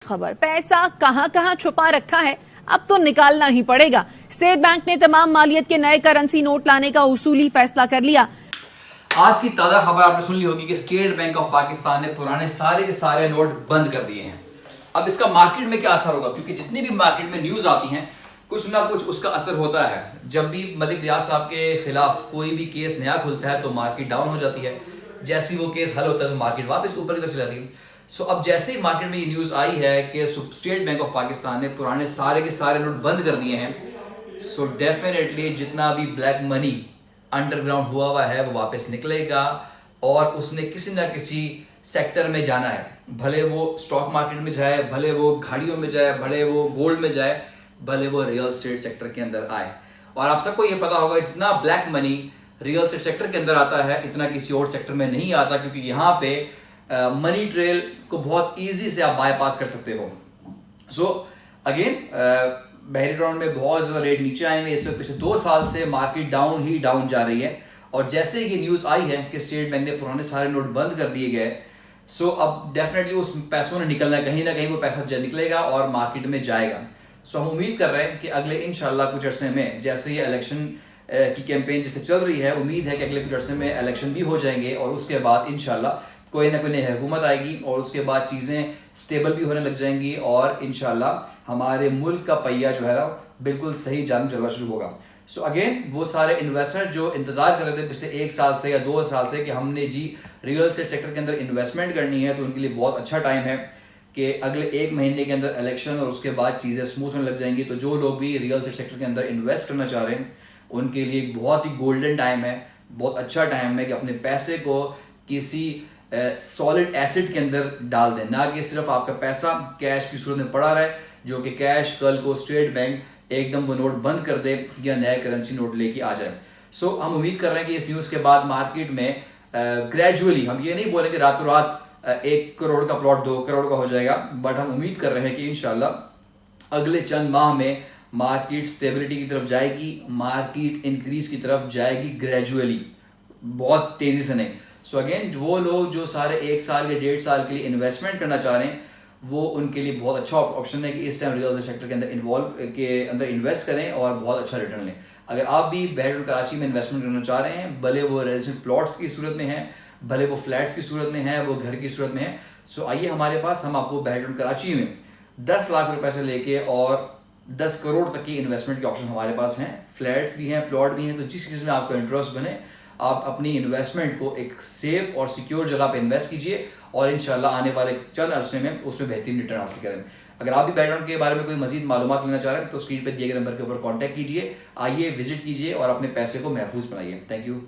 खबर, पैसा कहां कहां छुपा रखा है अब तो निकालना ही पड़ेगा। स्टेट बैंक ने तमाम मालियत के नए करेंसी नोट लाने का उसूली फैसला कर लिया। आज की ताजा खबर आपने सुन ली होगी कि स्टेट बैंक ऑफ पाकिस्तान ने पुराने सारे के सारे नोट बंद कर दिए हैं। अब इसका मार्केट में क्या असर होगा, क्योंकि जितनी भी मार्केट में न्यूज आती हैं कुछ ना कुछ उसका असर होता है। जब भी मलिक रियाज साहब के खिलाफ कोई भी केस नया खुलता है तो मार्केट डाउन हो जाती है, जैसे ही वो केस हल होता है तो मार्केट वापस ऊपर की तरफ चली जाती है। सो अब जैसे ही मार्केट में ये न्यूज आई है कि स्टेट बैंक ऑफ पाकिस्तान ने पुराने सारे के सारे नोट बंद कर दिए हैं, सो डेफिनेटली जितना भी ब्लैक मनी अंडरग्राउंड हुआ है वो वापस निकलेगा और उसने किसी ना किसी सेक्टर में जाना है। भले वो स्टॉक मार्केट में जाए, भले वो गाड़ियों में जाए, भले वो गोल्ड में जाए, भले वो रियल एस्टेट सेक्टर के अंदर आए। और आप सबको ये पता होगा जितना black money real estate sector के अंदर आता है इतना किसी और सेक्टर में नहीं आता, क्योंकि यहाँ पे मनी ट्रेल को बहुत ईजी से आप बाईपास कर सकते हो। सो अगेन बहरी राउंड में बहुत ज़्यादा रेट नीचे आए हैं। इसमें पिछले 2 साल से मार्केट डाउन ही डाउन जा रही है और जैसे ये न्यूज़ आई है कि स्टेट बैंक ने पुराने सारे नोट बंद कर दिए गए, सो अब डेफिनेटली उस पैसों ने निकलना है, कहीं ना कहीं वो पैसा निकलेगा और मार्केट में जाएगा। सो हम उम्मीद कर रहे हैं कि अगले इंशाल्लाह कुछ अर्से में, जैसे ये इलेक्शन की कैंपेन जैसे चल रही है, उम्मीद है कि अगले कुछ अर्से में इलेक्शन भी हो जाएंगे और उसके बाद इंशाल्लाह कोई ना कोई नई हुकूमत आएगी और उसके बाद चीज़ें स्टेबल भी होने लग जाएंगी और इंशाल्लाह हमारे मुल्क का पहिया जो है ना बिल्कुल सही जान चलना शुरू होगा। सो अगेन वो सारे इन्वेस्टर जो इंतजार कर रहे थे पिछले 1 साल से या 2 साल से कि हमने जी रियल एस्टेट सेक्टर के अंदर इन्वेस्टमेंट करनी है, तो उनके लिए बहुत अच्छा टाइम है कि अगले 1 महीने के अंदर इलेक्शन और उसके बाद चीज़ें स्मूथ होने लग जाएंगी। तो जो लोग भी रियल एस्टेट सेक्टर के अंदर इन्वेस्ट करना चाह रहे हैं उनके लिए एक बहुत ही गोल्डन टाइम है, बहुत अच्छा टाइम है कि अपने पैसे को किसी सॉलिड एसेट के अंदर डाल दें, ना कि सिर्फ आपका पैसा कैश की सूरत में पड़ा रहे, जो कि कैश कल को स्टेट बैंक एकदम वो नोट बंद कर दे या नया करेंसी नोट लेके आ जाए। सो हम उम्मीद कर रहे हैं कि इस न्यूज़ के बाद मार्केट में ग्रेजुअली, हम ये नहीं बोलेंगे रातों रात 1 करोड़ का प्लॉट 2 करोड़ का हो जाएगा, बट हम उम्मीद कर रहे हैं कि इंशाल्लाह अगले चंद माह में मार्केट स्टेबिलिटी की तरफ जाएगी, मार्केट इंक्रीज की तरफ जाएगी ग्रेजुअली, बहुत तेज़ी से नहीं। सो अगेन वो लोग जो सारे 1 साल या 1.5 साल के लिए इन्वेस्टमेंट करना चाह रहे हैं वो उनके लिए बहुत अच्छा ऑप्शन है कि इस टाइम रियल एस्टेट सेक्टर के अंदर इन्वेस्ट करें और बहुत अच्छा रिटर्न लें। अगर आप भी बहरीन कराची में इन्वेस्टमेंट करना चाह रहे हैं, भले वो रेजिडेंट प्लॉट्स की सूरत में है, भले वो फ्लैट्स की सूरत में है, वो घर की सूरत में है, सो आइए हमारे पास, हम आपको बहरीन कराची में 10 लाख रुपए से लेके और 10 करोड़ तक की इन्वेस्टमेंट के ऑप्शन हमारे पास हैं। फ्लैट्स भी हैं, प्लॉट भी हैं, तो जिस चीज़ में आपको इंटरेस्ट बने आप अपनी इन्वेस्टमेंट को एक सेफ और सिक्योर जगह पे इन्वेस्ट कीजिए और इंशाल्लाह आने वाले चंद अरसे में उसमें बेहतरीन रिटर्न हासिल करें। अगर आप भी बैकग्राउंड के बारे में कोई मजीद मालूमात लेना चाह रहे हैं तो स्क्रीन पर दिए गए नंबर के ऊपर कॉन्टैक्ट कीजिए, आइए विजिट कीजिए और अपने पैसे को महफूज बनाइए। Thank you.